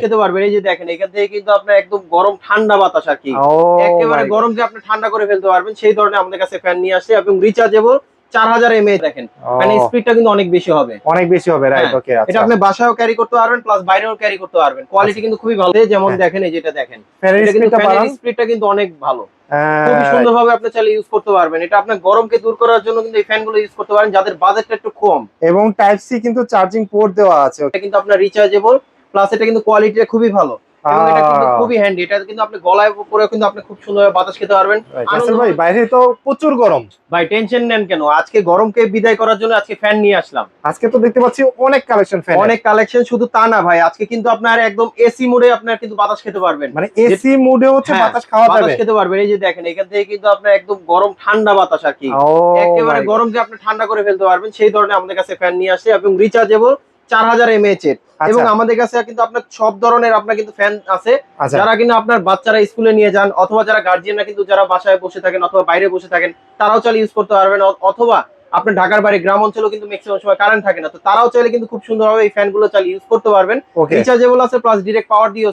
খেতে পারবেন। এই যে দেখেন এখান থেকে কিন্তু আপনার একদম গরম ঠান্ডা বাতাস আর কি, একেবারে গরমকে আপনি ঠান্ডা করে ফেলতে পারবেন সেই ধরনের আমাদের কাছে ফ্যান নিয়ে আসে এবং রিচার্জেবল 4000 mAh। দেখেন ফ্যানের স্পিডটা কিন্তু অনেক বেশি হবে, অনেক বেশি হবে, রাইট। ওকে, আচ্ছা, এটা আপনি বাসায়ও ক্যারি করতে পারবেন প্লাস বাইরেও ক্যারি করতে পারবেন। কোয়ালিটি কিন্তু খুবই ভালো, যেমন দেখেন এই যেটা দেখেন, এটা কিন্তু ফ্যানের স্পিডটা কিন্তু অনেক ভালো, খুবই সুন্দরভাবে আপনি চাইলে ইউজ করতে পারবেন। এটা আপনার গরমকে দূর করার জন্য কিন্তু এই ফ্যানগুলো ইউজ করতে পারেন যাদের বাজেটটা একটু কম। এবং টাইপ সি কিন্তু চার্জিং পোর্ট দেওয়া আছে, এটা কিন্তু আপনার রিচার্জেবল প্লাস এটা কিন্তু কোয়ালিটিটা খুবই ভালো এবং এটা কিন্তু খুবই হ্যান্ডি। এটা কিন্তু আপনি গলায় পরে কিন্তু আপনি খুব সুন্দরভাবে বাতাস খেতে পারবেন। আসলে ভাই বাইরে তো প্রচুর গরম, ভাই টেনশন নেন কেন, আজকে গরমকে বিদায় করার জন্য আজকে ফ্যান নিয়ে আসলাম। আজকে তো দেখতে পাচ্ছি অনেক কালেকশন, ফ্যান অনেক কালেকশন, শুধু তা না ভাই, আজকে কিন্তু আপনার একদম এসি মোডে আপনার কিন্তু বাতাস খেতে পারবেন, মানে এসি মোডে হচ্ছে বাতাস খাওয়া যাবে, বাতাস খেতে পারবেন। এই যে দেখেন এখান থেকে কিন্তু আপনার একদম গরম ঠান্ডা বাতাস আর কি, একেবারে গরমকে আপনি ঠান্ডা করে ফেলতে পারবেন সেই ধরনের আমাদের কাছে ফ্যান নিয়ে আসে এবং রিচার্জেবল 4000 mAh এর। এবং আমাদের কাছে কিন্তু আপনার সব ধরনের আপনার কিন্তু ফ্যান আছে, যারা কিন্তু আপনার বাচ্চারা স্কুলে নিয়ে যান অথবা যারা গার্জিয়ানরা কিন্তু যারা বাসায় বসে থাকেন অথবা বাইরে বসে থাকেন তারাও চাইলে ইউজ করতে পারবেন। অথবা আপনার ঢাকার বাইরে গ্রাম অঞ্চলেও কিন্তু ম্যাক্সিমাম সময় কারেন্ট থাকে না, তো তারাও চাইলে কিন্তু খুব সুন্দরভাবে এই ফ্যানগুলো চালিয়ে ইউজ করতে পারবেন। রিচার্জেবল আছে প্লাস ডিরেক্ট পাওয়ার দিয়ে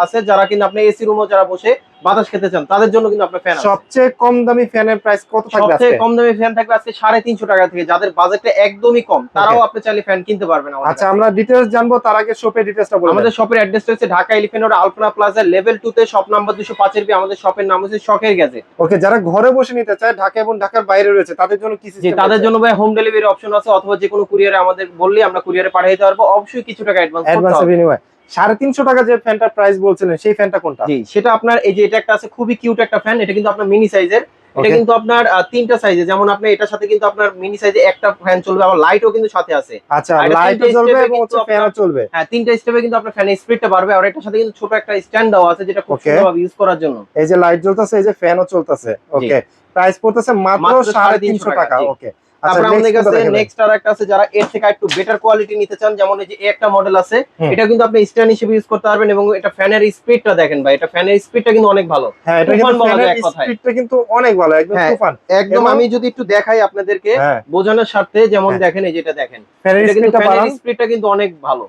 আছে, যারা কিন্তু আপনি এসি রুমও যারা বসে বাতাস খেতে চান তাদের জন্য কিন্তু আপনার ফ্যান। সবচেয়ে কম দামি ফ্যানের প্রাইস কত থাকবে? সবচেয়ে কম দামি ফ্যান থাকবে আজকে 350 টাকা থেকে, যাদের বাজেটটা একদমই কম তারাও আপনি চাইলে ফ্যান কিনতে পারবেন। আচ্ছা, আমরা ডিটেইলস জানবো, তার আগে শপের ডিটেইলসটা বলুন। আমাদের শপের অ্যাড্রেসটা হচ্ছে ঢাকা এলিফ্যান্ট রোড আলপনা প্লাজা লেভেল 2 তে শপ নাম্বার 205 এর বি। আমাদের শপের নাম হচ্ছে শখের গ্যাজেট। ওকে, যারা ঘরে বসে নিতে চায় ঢাকা এবং ঢাকার বাইরে রয়েছে তাদের জন্য কি সিস্টেম? তাদের জন্য ভাই হোম ডেলিভারি অপশন আছে, অথবা যে কোনো কুরিয়ারে আমাদের বললে আমরা কুরিয়ারে পাঠিয়ে দিতে পারবো। অবশ্যই কিছু টাকা অ্যাডভান্স করতে হবে। বিনিময়ে 350 টাকা যে ফ্যানটার প্রাইস বলছিলেন সেই ফ্যানটা কোনটা? জি, সেটা আপনার এই যে এটা একটা আছে খুবই কিউট একটা ফ্যান, এটা কিন্তু আপনার মিনি সাইজের। এটা কিন্তু আপনার তিনটা সাইজে, যেমন আপনি এটার সাথে কিন্তু আপনার মিনি সাইজে একটা ফ্যান চলবে, আবার লাইটও কিন্তু সাথে আছে। আচ্ছা, লাইটও জ্বলবে এবং হচ্ছে ফ্যানও চলবে। হ্যাঁ, তিনটা স্টেপে কিন্তু আপনার ফ্যানের স্পিডটা বাড়বে। আর এটার সাথে কিন্তু ছোট একটা স্ট্যান্ড দেওয়া আছে যেটা খুব সুন্দরভাবে ইউজ করার জন্য। এই যে লাইট জ্বলতেছে, এই যে ফ্যানও চলতেছে। ওকে, প্রাইস পড়তেছে মাত্র 350 টাকা। ওকে, তারপর আমাদের কাছে নেক্সট আরেকটা আছে, যারা এর থেকে একটু বেটার কোয়ালিটি নিতে চান, যেমন এই যে একটা মডেল আছে, এটা কিন্তু আপনি স্ট্যান্ড হিসেবে ইউজ করতে পারবেন এবং এটা ফ্যানের স্পিডটা দেখেন ভাই, এটা ফ্যানের স্পিডটা কিন্তু অনেক ভালো। হ্যাঁ, এটা কিন্তু ফ্যানের স্পিডটা কিন্তু অনেক ভালো, একদম তুফান একদম। আমি যদি একটু দেখাই আপনাদেরকে বোঝানোর স্বার্থে, যেমন দেখেন এই যেটা দেখেন, এটা কিন্তু ফ্যানের স্পিডটা কিন্তু অনেক ভালো,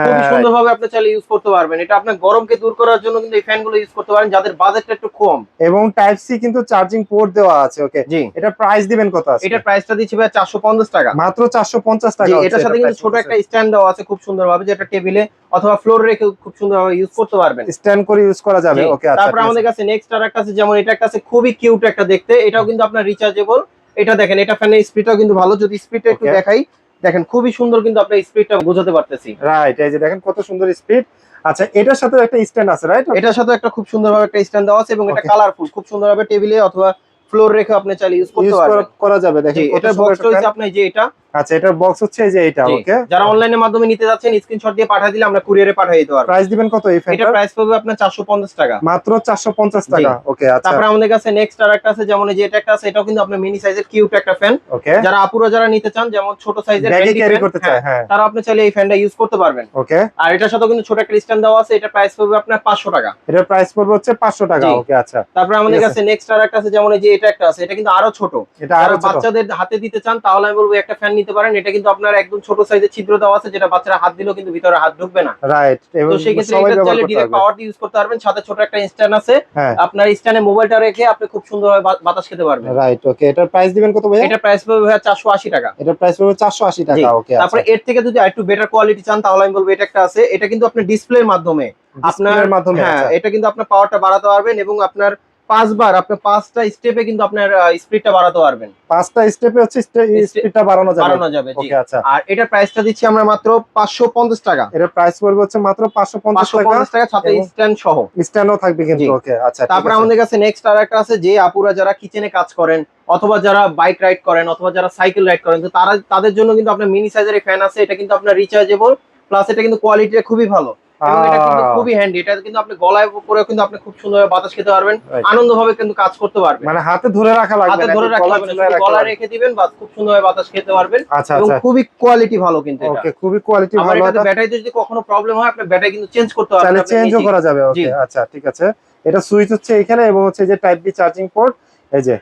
খুবই সুন্দরভাবে আপনি চাইলে ইউজ করতে পারবেন। এটা আপনার গরমকে দূর করার জন্য কিন্তু এই ফ্যানগুলো ইউজ করতে পারেন যাদের বাজেটটা একটু কম। এবং টাইপ সি কিন্তু চার্জিং পোর্ট দেওয়া আছে। ওকে, জি, এটা প্রাইস দিবেন কত আছে? এটা প্রাইসটা দিচ্ছি ভাই 450 টাকা, মাত্র 450 টাকা। এটার সাথে কিন্তু ছোট একটা স্ট্যান্ড দেওয়া আছে খুব সুন্দরভাবে, যেটা টেবিলে অথবা ফ্লোরে রেখে খুব সুন্দরভাবে ইউজ করতে পারবেন, স্ট্যান্ড করে ইউজ করা যাবে। ওকে, আচ্ছা। তারপর আমাদের কাছে নেক্সট আরেকটা আছে, যেমন এটা একটা আছে খুবই কিউট একটা দেখতে, এটাও কিন্তু আপনার রিচার্জেবল। এটা দেখেন, এটা ফ্যানের স্পিডটাও কিন্তু ভালো, যদি স্পিডটা একটু দেখাই, দেখেন খুবই সুন্দর কিন্তু আপনার স্পিডটা বোঝাতে পারতেছি। রাইট, এই যে দেখেন কত সুন্দর স্পিড। আচ্ছা, এটার সাথে একটা স্ট্যান্ড আছে, রাইট? এটার সাথে একটা খুব সুন্দরভাবে একটা স্ট্যান্ড দেওয়া আছে এবং এটা কালারফুল, খুব সুন্দরভাবে টেবিলে অথবা ফ্লোর রেখে আপনি চাইলে ইউজ করতে পারবেন, করা যাবে। দেখেন এটার বক্সটা হচ্ছে আপনি যে এটা, আচ্ছা, এটার বক্স হচ্ছে এই যে এটা। ওকে, যারা অনলাইনের মাধ্যমে নিতে যাচ্ছেন স্ক্রিনশট দিয়ে পাঠিয়ে দিলে আমরা কুরিয়ারে পাঠিয়ে দিতে পারবো। প্রাইস দিবেন কত এই ফ্যানটার? এটা প্রাইস পড়বে আপনার 450 টাকা, মাত্র 450 টাকা। ওকে, আচ্ছা। তারপর আমাদের কাছে নেক্সট আরেকটা আছে, যেমন এই যে এটা একটা আছে, এটাও কিন্তু আপনার মিনি সাইজের কিউট একটা ফ্যান। ওকে, যারা আপুরা যারা নিতে চান, যেমন ছোট সাইজের ব্যাগে ক্যারি করতে চায়, হ্যাঁ, তারা আপনি চাইলে এই ফ্যানটা ইউজ করতে পারবেন। ওকে, আর এটার সাথে কিন্তু ছোট একটা স্ট্যান্ড দেওয়া আছে, এটা প্রাইস পড়বে আপনার 500 টাকা। এটার প্রাইস পড়বে হচ্ছে 500 টাকা। ওকে, আচ্ছা। তারপর আমাদের কাছে নেক্সট আরেকটা আছে, যেমন এই যে এটা একটা আছে, এটা কিন্তু আরো ছোট, এটা আরো ছোট, বাচ্চাদের হাতে দিতে চান তাহলে আমি বলবো একটা ফ্যান নিতে পারেন। এটা কিন্তু আপনার একদম ছোট সাইজের ছিদ্র দেওয়া আছে, যেটা বাচ্চারা হাত দিলেও কিন্তু ভিতরে হাত ঢুকবে না, রাইট। তো সেই ক্ষেত্রে এটা চাইলে ডাইরেক্ট পাওয়ার দিয়ে ইউজ করতে পারবেন। সাথে ছোট একটা স্ট্যান্ড আছে, আপনার স্ট্যান্ডে মোবাইলটা রেখে আপনি খুব সুন্দরভাবে বাতাস খেতে পারবেন। রাইট, ওকে। এটার প্রাইস দিবেন কত ভাই? এটা প্রাইস পড়বে 480 টাকা। এটা প্রাইস পড়বে 480 টাকা। ওকে, তারপর এর থেকে যদি আরেকটু বেটার কোয়ালিটি চান তাহলে আমি বলবো এটা একটা আছে, এটা কিন্তু আপনি ডিসপ্লের মাধ্যমে হ্যাঁ, এটা কিন্তু আপনার পাওয়ারটা বাড়াতে পারবেন এবং আপনার 5 বার আপনার 5টা স্টেপে কিন্তু আপনার স্পিডটা বাড়াতে পারবেন। 5টা স্টেপে হচ্ছে স্পিডটা বাড়ানো যাবে। ওকে, আচ্ছা। আর এটার প্রাইসটা দিচ্ছি আমরা মাত্র 550 টাকা। এটার প্রাইস পড়বে হচ্ছে মাত্র 550 টাকা, সাথে স্ট্যান্ড সহ, স্ট্যান্ডও থাকবে কিন্তু। ওকে, আচ্ছা। তারপর আমাদের কাছে নেক্সট আরেকটা আছে, যে আপুরা যারা কিচেনে কাজ করেন অথবা যারা বাইক রাইড করেন অথবা যারা সাইকেল রাইড করেন, তো তাদের জন্য কিন্তু আপনার মিনি সাইজের এই ফ্যান আছে। এটা কিন্তু আপনার রিচার্জেবল প্লাস এটা কিন্তু কোয়ালিটিটা খুবই ভালো এবং এটা কিন্তু খুবই হ্যান্ডি। এটা কিন্তু আপনি গলায় পরে কিন্তু আপনি খুব সুন্দরভাবে বাতাস খেতে পারবেন, আনন্দভাবে কিন্তু কাজ করতে পারবেন। মানে হাতে ধরে রাখা লাগবে না, হাতে ধরে রাখা লাগবে না, গলায় রেখে দিবেন বাস, খুব সুন্দরভাবে বাতাস খেতে পারবেন। আচ্ছা, এবং খুবই কোয়ালিটি ভালো কিন্তু এটা। ওকে, খুবই কোয়ালিটি ভালো। এটা ব্যাটারিতে যদি কখনো প্রবলেম হয় আপনি ব্যাটারি কিন্তু চেঞ্জ করতে পারবেন, চাইলে চেঞ্জও করা যাবে। ওকে, আচ্ছা, ঠিক আছে। এটা সুইচ হচ্ছে এখানে এবং হচ্ছে যে টাইপ বি চার্জিং পোর্ট, এই যে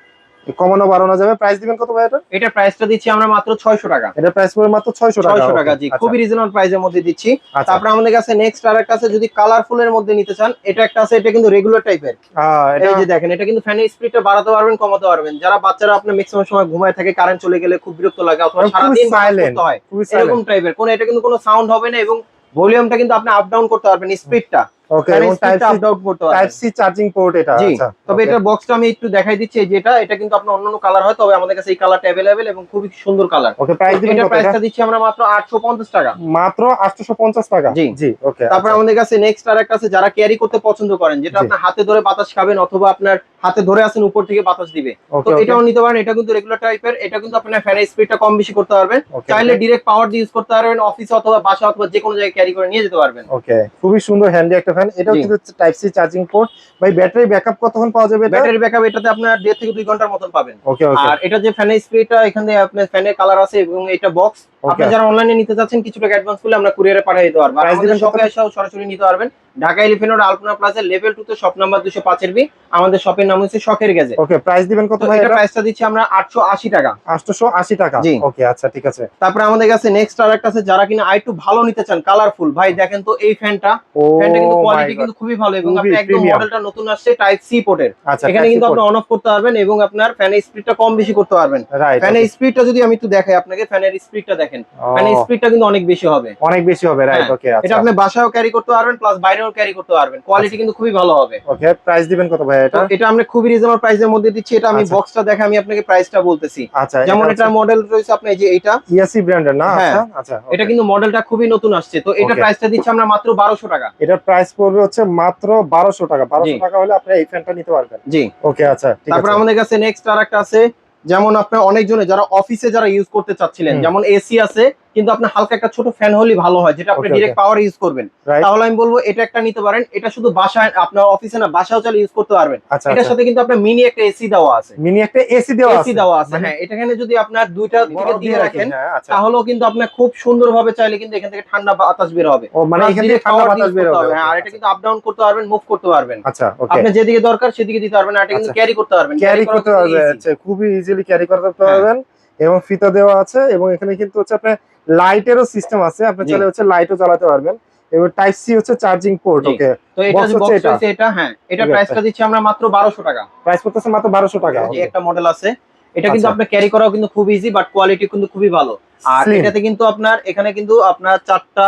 কমানো বাড়ানো যাবে। প্রাইস দিবেন কত ভাই এটা? এটা প্রাইসটা দিচ্ছি আমরা মাত্র 600 টাকা। এটা প্রাইস পড়বে মাত্র 600 টাকা। 600 টাকা, জি, খুবই রিজনেবল প্রাইসের মধ্যে দিচ্ছি। তারপর আমাদের কাছে নেক্সট আরেকটা আছে, যদি কালারফুল এর মধ্যে নিতে চান, এটা একটা আছে, এটা কিন্তু রেগুলার টাইপের। এই যে দেখেন, এটা কিন্তু ফ্যানের স্পিডটা বাড়াতে পারবেন, কমাতে পারবেন। যারা বাচ্চারা আপনার ম্যাক্সিমাম সময় ঘুমায় থাকে, কারেন্ট চলে গেলে খুব বিরক্ত লাগে, অথবা সারাদিন করতে হয়, এরকম টাইপের কোন, এটা কিন্তু কোনো সাউন্ড হবে না, এবং ভলিউমটা কিন্তু আপনি আপ ডাউন করতে পারবেন, স্পিডটা। ওকে, এবং টাইপ সি চার্জিং পোর্ট এটা। আচ্ছা, তবে এটার বক্সটা আমি একটু দেখাই দিচ্ছি। যেটা এটা কিন্তু আপনার অন্যান্য কালার হয়, তবে আমাদের কাছে এই কালারটা अवेलेबल এবং খুবই সুন্দর কালার। ওকে, প্রাইস দিবেন কত? এটা প্রাইসটা দিচ্ছি আমরা মাত্র 850 টাকা। মাত্র 850 টাকা। জি জি, ওকে। তারপর আমাদের কাছে নেক্সট আরেকটা আছে, যারা ক্যারি করতে পছন্দ করেন, যেটা আপনার হাতে ধরে বাতাস খাবেন, অথবা আপনার হাতে ধরে আছেন, উপর থেকে বাতাস দিবে, তো এটাও নিতে পারেন। এটা কিন্তু রেগুলার টাইপের, এটা কিন্তু আপনার ফ্যানের স্পিডটা কম বেশি করতে পারবেন, চাইলে ডাইরেক্ট পাওয়ার দিয়ে ইউজ করতে পারবেন, অফিসে অথবা বাসা অথবা যে কোনো জায়গায় ক্যারি করে নিয়ে যেতে পারবেন। ওকে, খুবই সুন্দর হ্যান্ডি একটা ফ্যান। এটাও কিন্তু টাইপ সি চার্জিং পোর্ট। ভাই, ব্যাটারি ব্যাকআপ কতক্ষণ পাওয়া যাবে? ব্যাটারি ব্যাকআপ এটাতে আপনার 1.5 থেকে 2 ঘন্টার মতন পাবেন। ওকে, ওকে। আর এটা যে ফ্যানের স্পিডটা, এখানে আপনার ফ্যানের কালার আছে, এবং এটা বক্স আপনারা যারা অনলাইনে নিতে চাচ্ছেন, কিছু টাকা অ্যাডভান্স করলে আমরা কুরিয়ারে পাঠিয়ে দিতে পারবো। আর আমাদের শপে এসেও সরাসরি নিতে পারবেন। ঢাকা এলিফ্যান্ট রোড আলপনা প্লাজা লেভেল 2 তে শপ নাম্বার 205 এর বি। আমাদের শপের নাম হচ্ছে শখের গ্যাজেট। ওকে, প্রাইস দিবেন কত ভাই? এটা প্রাইসটা দিচ্ছি আমরা 880 টাকা। 880 টাকা। জি, ওকে, আচ্ছা, ঠিক আছে। তারপরে আমাদের কাছে নেক্সট আরেকটা আছে, যারা কিনা আইটু ভালো নিতে চান, কালারফুল। ভাই দেখেন তো এই ফ্যানটা কিন্তু কোয়ালিটি কিন্তু খুবই ভালো, এবং আপনি একদম মডেলটা নতুন আসছে, টাইপ সি পোর্টের। এখানে কিন্তু আপনি অন অফ করতে পারবেন, এবং আপনার ফ্যানের স্পিডটা কম বেশি করতে পারবেন। ফ্যানের স্পিডটা যদি আমি একটু দেখাই আপনাকে, ফ্যানের স্পিডটা দেখেন, ফ্যানের স্পিডটা কিন্তু অনেক বেশি হবে, অনেক বেশি হবে। রাইট, ওকে। এটা আপনি বাসায়ও ক্যারি করতে পারবেন, প্লাস বাইরেও ক্যারি করতে পারবেন। কোয়ালিটি কিন্তু খুবই ভালো হবে। ওকে, প্রাইস দিবেন কত ভাই এটা? এটা আমরা খুবই রিজনেবল প্রাইসের মধ্যে দিচ্ছি। এটা আমি বক্সটা দেখে আমি আপনাকে প্রাইসটা বলতেছি। আচ্ছা, যেমন এটা মডেল রয়েছে আপনার, এই যে এটা ইয়াসি ব্র্যান্ডের না? আচ্ছা, আচ্ছা। এটা কিন্তু মডেলটা খুবই নতুন আসছে, তো এটা প্রাইসটা দিচ্ছি আমরা মাত্র 1200 টাকা। এটা প্রাইস পড়বে হচ্ছে মাত্র 1200 টাকা। 1200 টাকা হলে আপনি এই ফ্যানটা নিতে পারবেন। জি, ওকে, আচ্ছা, ঠিক আছে। তারপর আমাদের কাছে নেক্সট আরেকটা আছে, যেমন আপনার অনেকজনে যারা অফিসে যারা ইউজ করতে চাচ্ছিলেন, যেমন এসি আছে, কিন্তু আপনার হালকা একটা ছোট ফ্যান হলেই ভালো হয়, যেটা আপনি ডাইরেক্ট পাওয়ার ইউজ করবেন, তাহলে আমি বলবো এটা একটা নিতে পারেন। এটা শুধু বাসায়, আপনার অফিসে না, বাসাও চালিয়ে ইউজ করতে পারবেন। এটার সাথে কিন্তু আপনার মিনি একটা এসি দেওয়া আছে। মিনি একটা এসি দেওয়া আছে। হ্যাঁ, এটাখানে যদি আপনার দুইটা দিকে দিয়ে রাখেন, তাহলেও কিন্তু আপনার খুব সুন্দরভাবে চাইলে কিন্তু এখান থেকে ঠান্ডা বাতাস বের হবে। মানে এখান থেকে ঠান্ডা বাতাস বের হবে। হ্যাঁ, আর এটা কিন্তু আপ ডাউন করতে পারবেন, মুভ করতে পারবেন। আচ্ছা, ওকে। আপনি যেদিকে দরকার সেদিকে দিতে পারবেন, আর এটা কিন্তু ক্যারি করতে পারবেন। আচ্ছা, খুবই ইজিলি ক্যারি করতে পারবেন, এবং ফিতা দেওয়া আছে, এবং এখানে কিন্তু হচ্ছে আপনার লাইটেরও সিস্টেম আছে, আপনি চাইলে হচ্ছে লাইটও জ্বালাতে পারবেন, এবং টাইপ সি হচ্ছে চার্জিং পোর্ট। ওকে, তো এটা যে বক্স হচ্ছে এটা, হ্যাঁ, এটা প্রাইসটা দিচ্ছি আমরা মাত্র 1200 টাকা। প্রাইস পড়তেছে মাত্র 1200 টাকা। এই একটা মডেল আছে, এটা কিন্তু আপনি ক্যারি করাও কিন্তু খুব ইজি, বাট কোয়ালিটি কিন্তু খুবই ভালো। আর এটাতে কিন্তু আপনার এখানে কিন্তু আপনার চারটা,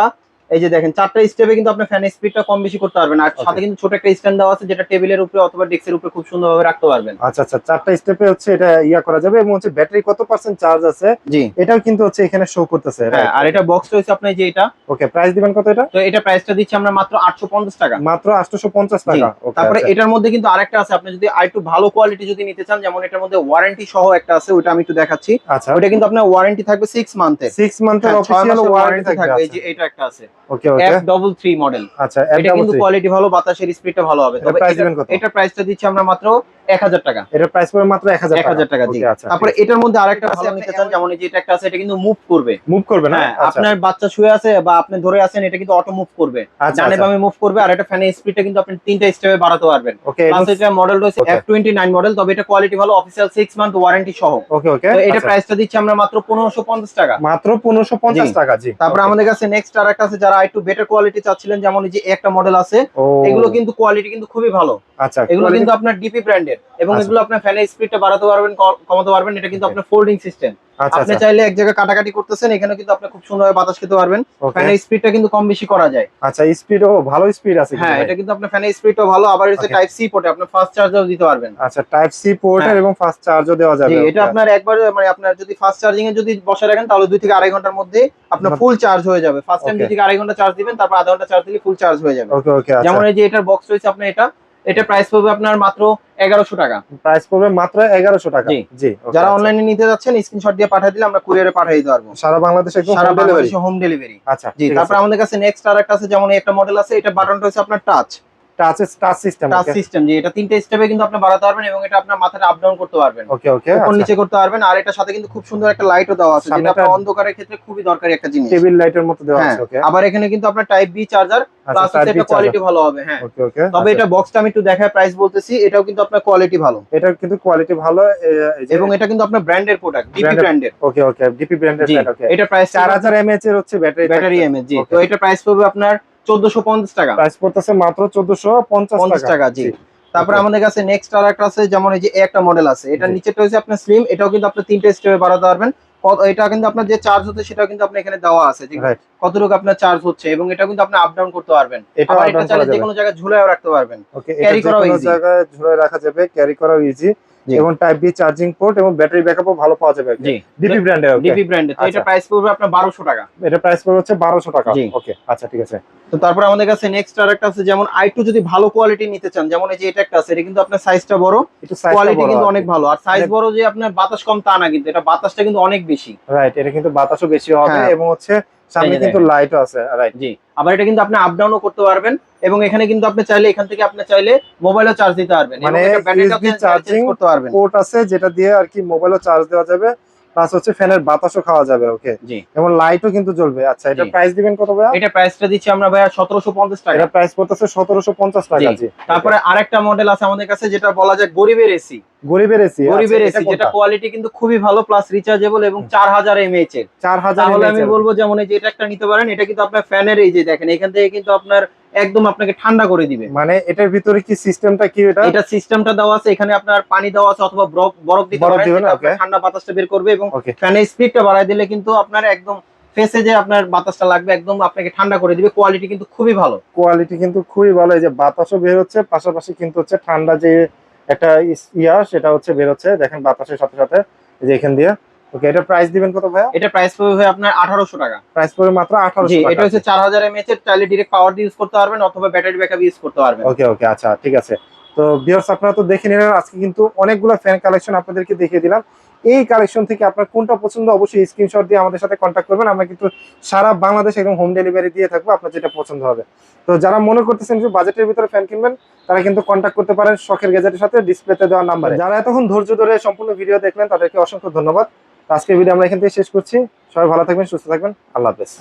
এই যে দেখেন, চারটা স্টেপে কিন্তু আপনি ফ্যানের স্পিডটা কম বেশি করতে পারবেন। আর সাথে কিন্তু ছোট একটা স্ট্যান্ড দেওয়া আছে, যেটা টেবিলের উপরে অথবা ডেস্কের উপরে খুব সুন্দরভাবে রাখতে পারবেন। আচ্ছা, আচ্ছা, চারটা স্টেপে হচ্ছে এটা ইয়া করা যাবে, এবং হচ্ছে ব্যাটারি কত পার্সেন্ট চার্জ আছে, জি, এটাও কিন্তু হচ্ছে এখানে শো করতেছে। আর এটা বক্স রয়েছে আপনার, যে এটা। ওকে, প্রাইস দিবেন কত এটা? তো এটা প্রাইসটা দিচ্ছি আমরা মাত্র 850 টাকা। মাত্র 850 টাকা। তারপরে এটার মধ্যে কিন্তু আরেকটা আছে, আপনি যদি আরেকটু ভালো কোয়ালিটি যদি নিতে চান, যেমন এটার মধ্যে ওয়ারেন্টি সহ একটা আছে, ওটা আমি একটু দেখাচ্ছি। আচ্ছা, ওটা কিন্তু আপনার ওয়ারেন্টি থাকবে 6 মান্থের। 6 মান্থের অফিশিয়াল ওয়ারেন্টি থাকবে। এই যে এটা একটা আছে, ওকে, ওকে, F33 মডেল। আচ্ছা, এটা কিন্তু কোয়ালিটি ভালো, বাতাসের স্পিডটা ভালো হবে। তবে এটা প্রাইসটা দিচ্ছি আমরা মাত্র 1000 টাকা। এটা প্রাইস পড়বে মাত্র 1000 টাকা। জি, তারপরে এটার মধ্যে আরেকটা ভালো নিতে চান, যেমন এই যে এটা একটা আছে, এটা কিন্তু মুভ করবে না? আপনার বাচ্চা শুয়ে আছে বা আপনি ধরে আছেন, এটা কিন্তু অটো মুভ করবে, ডানে বামে মুভ করবে। আর এটা ফ্যানের স্পিডটা কিন্তু আপনি 3টা স্টেপে বাড়াতে পারবেন। প্লাস এটা মডেল রয়েছে F29 মডেল, তবে এটা কোয়ালিটি ভালো, অফিশিয়াল 6 মান্থ ওয়ারেন্টি সহ। ওকে, ওকে, তো এটা প্রাইসটা দিচ্ছি আমরা মাত্র 1550 টাকা। মাত্র 1550 টাকা। জি, তারপর আমাদের কাছে নেক্সট আরেকটা আছে, যারা একটু বেটার কোয়ালিটি চাচ্ছিলেন, যেমন এই যে একটা মডেল আছে, এগুলো কিন্তু কোয়ালিটি কিন্তু খুবই ভালো। আচ্ছা, এগুলো কিন্তু আপনার ডিপি ব্র্যান্ডের, এবং এগুলো আপনার ফ্যানের স্পিডটা বাড়াতে পারবেন, কমাতে পারবেন। এটা কিন্তু আপনার ফোল্ডিং সিস্টেম, আপনি চাইলে এক জায়গায় কাটাকাটি করতেছেন, এখানে কিন্তু আপনি খুব সুন্দরভাবে বাতাস খেতে পারবেন। ফ্যানের স্পিডটা কিন্তু কম বেশি করা যায়। আচ্ছা, স্পিডও ভালো স্পিড আছে। হ্যাঁ, এটা কিন্তু আপনার ফ্যানের স্পিডটাও ভালো, আবার হচ্ছে টাইপ সি পোর্টে আপনি ফাস্ট চার্জারও দিতে পারবেন। আচ্ছা, টাইপ সি পোর্টের এবং ফাস্ট চার্জও দেওয়া যাবে। এটা আপনার একবার, মানে আপনার যদি ফাস্ট চার্জিং এ যদি বসে রাখেন, তাহলে 2 থেকে আড়াই ঘন্টার মধ্যে আপনার ফুল চার্জ হয়ে যাবে। ফার্স্ট টাইম 2 থেকে আড়াই ঘন্টা চার্জ দিবেন, তারপর আধা ঘন্টা চার্জ দিলে ফুল চার্জ হয়ে যাবে। ওকে, ওকে, যেমন এই যে এটার বক্স রয়েছে আপনার, এটা প্রাইস পড়বে আপনার মাত্র 1100 টাকা। প্রাইস পড়বে মাত্র 1100 টাকা। জি, যারা অনলাইনে নিতে যাচ্ছেন, স্ক্রিনশট দিয়ে পাঠিয়ে দিলে আমরা কুরিয়ারে পাঠিয়ে দিতে পারবো, সারা বাংলাদেশে একদম হোম ডেলিভারি। আচ্ছা, জি, তারপর আমাদের কাছে নেক্সট আরেকটা আছে, যেমন একটা মডেল আছে, এটা বাটনটা হচ্ছে আপনার touch. Touch system. Touch system, যে এটা 3টে স্টেপে কিন্তু আপনি বাড়াতে পারবেন এবং এটা আপনার মাথাটা আপ ডাউন করতে পারবেন। ওকে ওকে, উপর নিচে করতে পারবেন। আর এটার সাথে কিন্তু খুব সুন্দর একটা লাইটও দেওয়া আছে, যেটা আপনার অন্ধকারের ক্ষেত্রে খুবই দরকারি একটা জিনিস। টেবিল লাইটের মতো দেওয়া আছে। ওকে, আবার এখানে কিন্তু আপনার টাইপ বি চার্জার, প্লাস হচ্ছে এটা কোয়ালিটি ভালো হবে। হ্যাঁ, ওকে ওকে। তবে এটা বক্সটা আমি একটু দেখায় প্রাইস বলতেছি, এটাও কিন্তু আপনার কোয়ালিটি ভালো। এটা কিন্তু কোয়ালিটি ভালো এবং এটা কিন্তু আপনার ব্র্যান্ডের প্রোডাক্ট, ডিপি ব্র্যান্ডের। ওকে ওকে, ডিপি ব্র্যান্ডের ফ্যান। ওকে, এটা প্রাইস 4000 mAh এর হচ্ছে ব্যাটারি এমএএইচ। জি, তো এটা প্রাইস পড়বে আপনার 1450 টাকা। প্রাইস পড়তেছে মাত্র 1450 টাকা। জি, তারপরে আমাদের কাছে নেক্সট আরেকটা আছে, যেমন এই যে একটা মডেল আছে, এটা নিচেটা হচ্ছে আপনার স্লিম, এটাও কিন্তু আপনি 3টে স্টেপে বাড়াতে পারবেন। এটা কিন্তু আপনার যে চার্জ হচ্ছে সেটাও কিন্তু আপনি এখানে দেওয়া আছে, যে কতটুকু আপনার চার্জ হচ্ছে, এবং এটা কিন্তু আপনি আপ ডাউন করতে পারবেন। আবার এটা চাইলে যে কোনো জায়গায় ঝুলায়ও রাখতে পারবেন। ওকে, ক্যারি করাও ইজি, জায়গায় ঝুলায় রাখা যাবে, ক্যারি করাও ইজি। এবং টাইপ বি চার্জিং পোর্ট এবং ব্যাটারি ব্যাকআপও ভালো পাওয়া যাবে। জি, ডিপি ব্র্যান্ডের। ওকে, ডিপি ব্র্যান্ডের। তো এটা প্রাইস পড়বে আপনার 1200 টাকা। এটা প্রাইস পড়বে হচ্ছে 1200 টাকা। ওকে, আচ্ছা ঠিক আছে। তো তারপর আমাদের কাছে নেক্সট আরেকটা আছে, যেমন আইটু যদি ভালো কোয়ালিটি নিতে চান, যেমন এই যে এটা একটা আছে, এটা কিন্তু আপনার সাইজটা বড়, কোয়ালিটি কিন্তু অনেক ভালো। আর সাইজ বড় যে আপনার বাতাস কম তা না, কিন্তু এটা বাতাসটা কিন্তু অনেক বেশি। রাইট, এটা কিন্তু বাতাসও বেশি হবে এবং হচ্ছে সামনে কিন্তু লাইটও আছে। রাইট, জি। আবার এটা কিন্তু আপনি আপ ডাউনও করতে পারবেন, এবং এখানে কিন্তু আপনি চাইলে এখান থেকে আপনি চাইলে মোবাইলও চার্জ দিতে পারবেন, মানে ইউএসবি চার্জিং করতে পারবেন। পোর্ট আছে যেটা দিয়ে আর কি মোবাইলও চার্জ দেওয়া যাবে, প্লাস হচ্ছে ফ্যানের বাতাসও খাওয়া যাবে। ওকে, জি, এবং লাইটও কিন্তু জ্বলবে। আচ্ছা, এটা প্রাইস দিবেন কত ভাইয়া? এটা প্রাইসটা দিচ্ছি আমরা ভাইয়া 1750 টাকা। এটা প্রাইস পড়তেছে 1750 টাকা। জি, তারপরে আরেকটা মডেল আছে আমাদের কাছে, যেটা বলা যায় গরিবের এসি। গরিবের এসি, যেটা কোয়ালিটি কিন্তু খুবই ভালো, প্লাস রিচার্জেবল এবং 4000 mAh এর। 4000 তাহলে আমি বলবো যেমন এই যে এটা একটা নিতে পারেন, এটা কিন্তু আপনার ফ্যানের এই যে দেখেন এখান থেকে কিন্তু আপনার একদম আপনাকে ঠান্ডা করে দিবে। মানে এটার ভিতরে কি সিস্টেমটা কি? এটা সিস্টেমটা দেওয়া আছে, এখানে আপনার পানি দেওয়া আছে অথবা বরফ দিতে পারেন, ঠান্ডা বাতাসটা বের করবে, এবং ফ্যানের স্পিডটা বাড়ায় দিলে কিন্তু আপনার একদম ফেসে যে আপনার বাতাসটা লাগবে একদম আপনাকে ঠান্ডা করে দিবে। কোয়ালিটি কিন্তু খুবই ভালো। কোয়ালিটি কিন্তু খুবই ভালো, এই যে বাতাসও বের হচ্ছে, পাশাপাশি কিন্তু হচ্ছে ঠান্ডা যে একটা সেটা হচ্ছে বের হচ্ছে, দেখেন বাতাসের সাথে সাথে এই যে এখান দিয়ে। ওকে, এটা প্রাইস দিবেন কত ভাইয়া? এটা প্রাইস পড়বে আপনার 1800 টাকা। প্রাইস পড়বে মাত্র 1800 টাকা। এটা হচ্ছে 4000 mAh এর, চাইলে ডাইরেক্ট পাওয়ার দিয়ে ইউজ করতে পারবেন অথবা ব্যাটারি ব্যাকআপ ইউজ করতে পারবেন। ওকে ওকে, আচ্ছা ঠিক আছে। তো ভিউয়ার্স, আপনারা তো দেখে নিলেন আজকে কিন্তু অনেকগুলো ফ্যান কালেকশন আপনাদেরকে দেখিয়ে দিলাম। এই কালেকশন থেকে আপনার কোনটা পছন্দ অবশ্যই স্ক্রিনশট দিয়ে আমাদের সাথে কন্ট্যাক্ট করবেন। আমরা কিন্তু সারা বাংলাদেশ একদম হোম ডেলিভারি দিয়ে থাকবো, আপনার যেটা পছন্দ হবে। তো যারা মনে করতেছেন যে বাজেটের ভিতরে ফ্যান কিনবেন, তারা কিন্তু কন্ট্যাক্ট করতে পারেন শখের গ্যাজেটের সাথে ডিসপ্লেতে দেওয়া নাম্বারে। যারা এতক্ষণ ধৈর্য ধরে সম্পূর্ণ ভিডিও দেখলেন, তাদেরকে অসংখ্য ধন্যবাদ। আজকের ভিডিও আমরা এখান থেকে শেষ করছি। সবাই ভালো থাকবেন, সুস্থ থাকবেন। আল্লাহ হাফেজ।